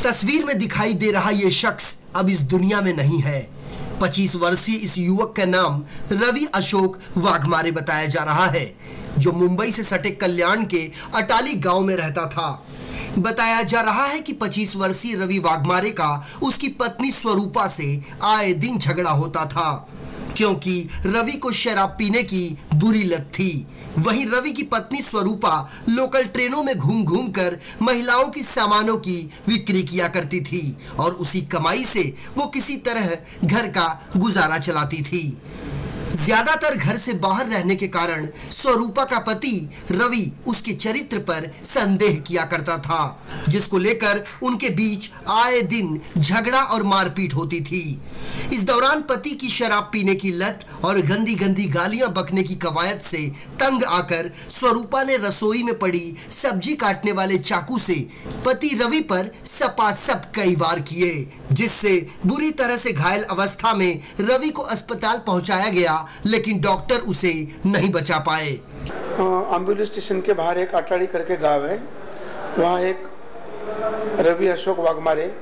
तस्वीर में दिखाई दे रहा ये शख्स अब इस दुनिया में नहीं है। 25 वर्षीय इस युवक का नाम रवि अशोक वाघमारे बताया जा रहा है, जो मुंबई से सटे कल्याण के अटाली गांव में रहता था। बताया जा रहा है कि 25 वर्षीय रवि वाघमारे का उसकी पत्नी स्वरूपा से आए दिन झगड़ा होता था, क्योंकि रवि को शराब पीने की बुरी लत थी। वहीं रवि की पत्नी स्वरूपा लोकल ट्रेनों में घूम घूम कर महिलाओं की सामानों की बिक्री किया करती थी और उसी कमाई से वो किसी तरह घर का गुजारा चलाती थी। ज्यादातर घर से बाहर रहने के कारण स्वरूपा का पति रवि उसके चरित्र पर संदेह किया करता था, जिसको लेकर उनके बीच आए दिन झगड़ा और मारपीट होती थी। इस दौरान पति की शराब पीने की लत और गंदी गंदी गालियां बकने की कवायद से तंग आकर स्वरूपा ने रसोई में पड़ी सब्जी काटने वाले चाकू से पति रवि पर सपासप कई वार किए, जिससे बुरी तरह से घायल अवस्था में रवि को अस्पताल पहुंचाया गया, लेकिन डॉक्टर उसे नहीं बचा पाए। अम्बुली स्टेशन के बाहर एक अटाड़ी करके गांव है, वहाँ एक रवि अशोक वाघमारे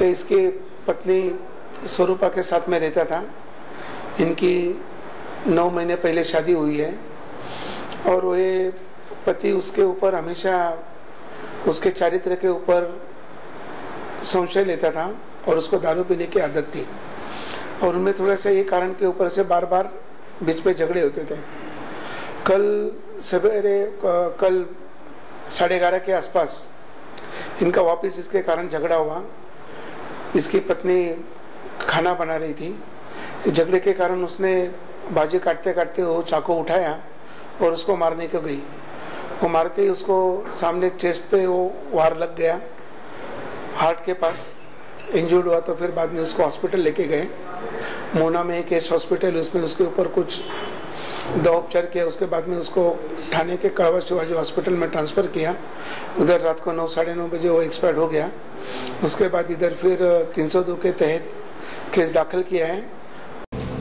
इसकी पत्नी स्वरूपा के साथ में रहता था। इनकी 9 महीने पहले शादी हुई है और वे पति उसके ऊपर हमेशा उसके चरित्र के ऊपर संशय लेता था और उसको दारू पीने की आदत थी और उनमें थोड़ा सा ये कारण के ऊपर से बार बार बीच में झगड़े होते थे। कल 11:30 के आसपास इनका वापस इसके कारण झगड़ा हुआ। इसकी पत्नी खाना बना रही थी, झगड़े के कारण उसने बाजी काटते काटते वो चाकू उठाया और उसको मारने को गई। वो मारते ही उसको सामने चेस्ट पे वो वार लग गया, हार्ट के पास इंजर्ड हुआ। तो फिर बाद में उसको हॉस्पिटल लेके गए, मोना में एक हॉस्पिटल, उसमें उसके ऊपर कुछ दवा उपचार किया। उसके बाद में उसको ठाणे के कड़वा शिवाजी हॉस्पिटल में ट्रांसफ़र किया। उधर रात को 9 साढ़े 9 बजे वो एक्सपायर हो गया। उसके बाद इधर फिर 302 के तहत केस दाखिल किया है।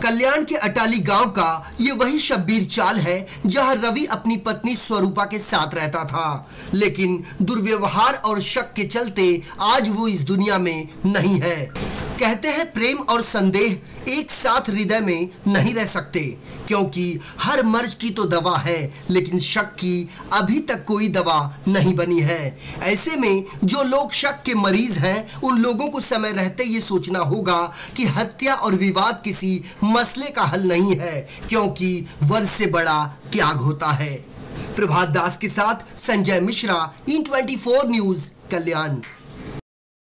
कल्याण के अटाली गांव का ये वही शब्बीर चाल है जहां रवि अपनी पत्नी स्वरूपा के साथ रहता था, लेकिन दुर्व्यवहार और शक के चलते आज वो इस दुनिया में नहीं है। कहते हैं प्रेम और संदेह एक साथ हृदय में नहीं रह सकते, क्योंकि हर मर्ज की तो दवा है, लेकिन शक की अभी तक कोई दवा नहीं बनी है। ऐसे में जो लोग शक के मरीज हैं, उन लोगों को समय रहते ये सोचना होगा कि हत्या और विवाद किसी मसले का हल नहीं है, क्योंकि वध से बड़ा त्याग होता है। प्रभात दास के साथ संजय मिश्रा, इन 24 न्यूज, कल्याण।